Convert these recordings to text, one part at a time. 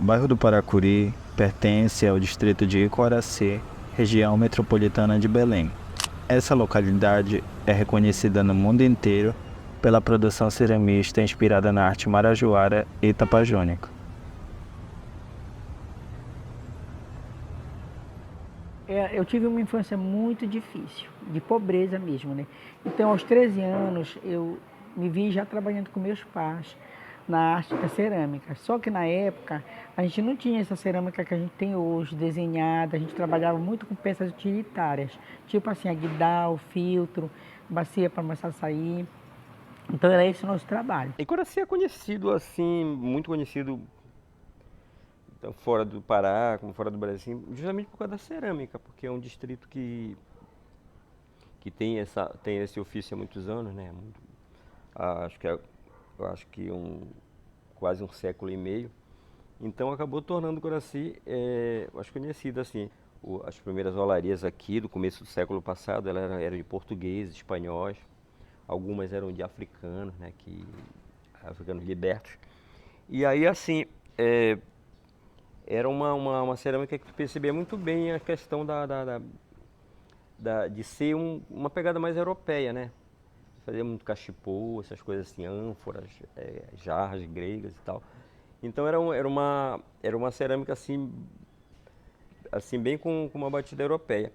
bairro do Paracuri pertence ao distrito de Icoraci, região metropolitana de Belém. Essa localidade é reconhecida no mundo inteiro pela produção ceramista inspirada na arte marajoara e tapajônica. Eu tive uma infância muito difícil, de pobreza mesmo, né? Então, aos 13 anos, eu me vi já trabalhando com meus pais na arte da cerâmica. Só que na época, a gente não tinha essa cerâmica que a gente tem hoje, desenhada. A gente trabalhava muito com peças utilitárias, tipo assim, aguidal, filtro, bacia para amassar açaí. Então, era esse o nosso trabalho. Icoraci é conhecido assim, muito conhecido então, fora do Pará, como fora do Brasil, assim, justamente por causa da cerâmica, porque é um distrito que tem esse ofício há muitos anos, né? Eu acho que quase um século e meio. Então acabou tornando Icoraci, acho conhecido assim. As primeiras olarias aqui do começo do século passado, eram de portugueses, espanhóis, algumas eram de africanos, né? Africanos libertos. E aí assim, era uma cerâmica que tu percebia muito bem a questão de ser uma pegada mais europeia, né? Fazia muito cachepô, essas coisas assim, ânforas, jarras gregas e tal. Então era uma cerâmica assim bem com uma batida europeia.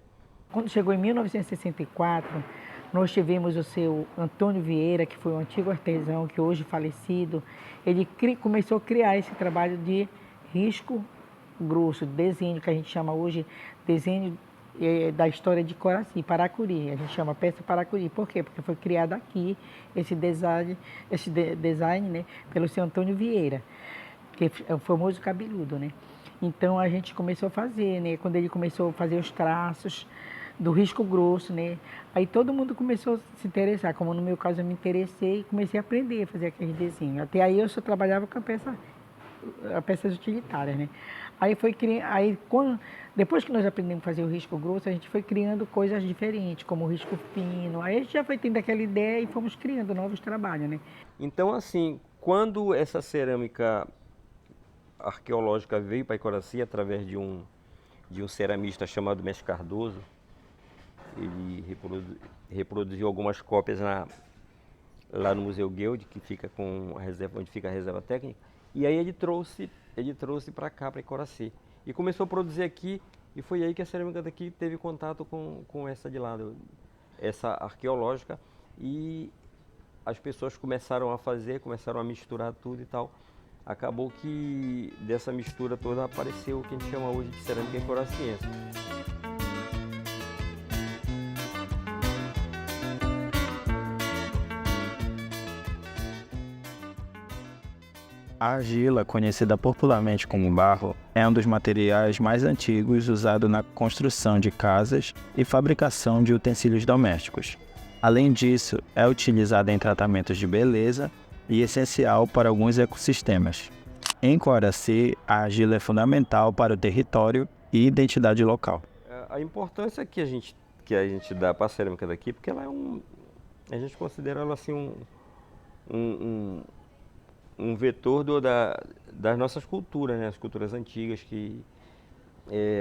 Quando chegou em 1964, nós tivemos o seu Antônio Vieira, que foi um antigo artesão, que hoje falecido. Ele começou a criar esse trabalho de risco grosso, desenho, que a gente chama hoje desenho da história de Icoraci, Paracuri. A gente chama peça Paracuri. Por quê? Porque foi criado aqui esse design, né, pelo seu Antônio Vieira, que é o famoso cabeludo, né? Então a gente começou a fazer, né? Quando ele começou a fazer os traços do risco grosso, né? Aí todo mundo começou a se interessar, como no meu caso eu me interessei e comecei a aprender a fazer aqueles desenhos. Até aí eu só trabalhava com peças utilitárias, né? Depois que nós aprendemos a fazer o risco grosso, a gente foi criando coisas diferentes, como o risco fino. Aí a gente já foi tendo aquela ideia e fomos criando novos trabalhos, né? Então assim, quando essa cerâmica arqueológica veio para Icoraci através de um ceramista chamado Mestre Cardoso, ele reproduziu algumas cópias lá no Museu Guild, que fica onde fica a reserva técnica, e aí ele trouxe para cá, para Icoraci, e começou a produzir aqui, e foi aí que a cerâmica daqui teve contato com essa de lá, essa arqueológica, e as pessoas começaram a misturar tudo e tal. Acabou que dessa mistura toda apareceu o que a gente chama hoje de cerâmica icoraciense. A argila, conhecida popularmente como barro, é um dos materiais mais antigos usado na construção de casas e fabricação de utensílios domésticos. Além disso, é utilizada em tratamentos de beleza e essencial para alguns ecossistemas. Em Icoraci, a argila é fundamental para o território e identidade local. A importância que a gente dá para a cerâmica daqui, porque ela a gente considera ela assim um vetor das nossas culturas, né? As culturas antigas que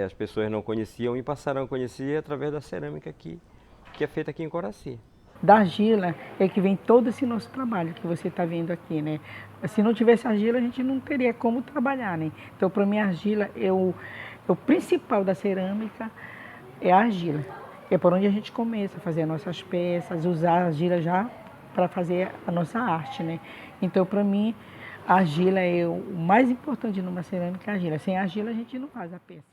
as pessoas não conheciam e passaram a conhecer através da cerâmica que é feita aqui em Icoraci. Da argila é que vem todo esse nosso trabalho que você está vendo aqui, né? Se não tivesse argila, a gente não teria como trabalhar, né? Então, para mim, a argila o principal da cerâmica é a argila. É por onde a gente começa a fazer as nossas peças, usar a argila já para fazer a nossa arte, né? Então, para mim, a argila é o mais importante numa cerâmica, é a argila. Sem a argila, a gente não faz a peça.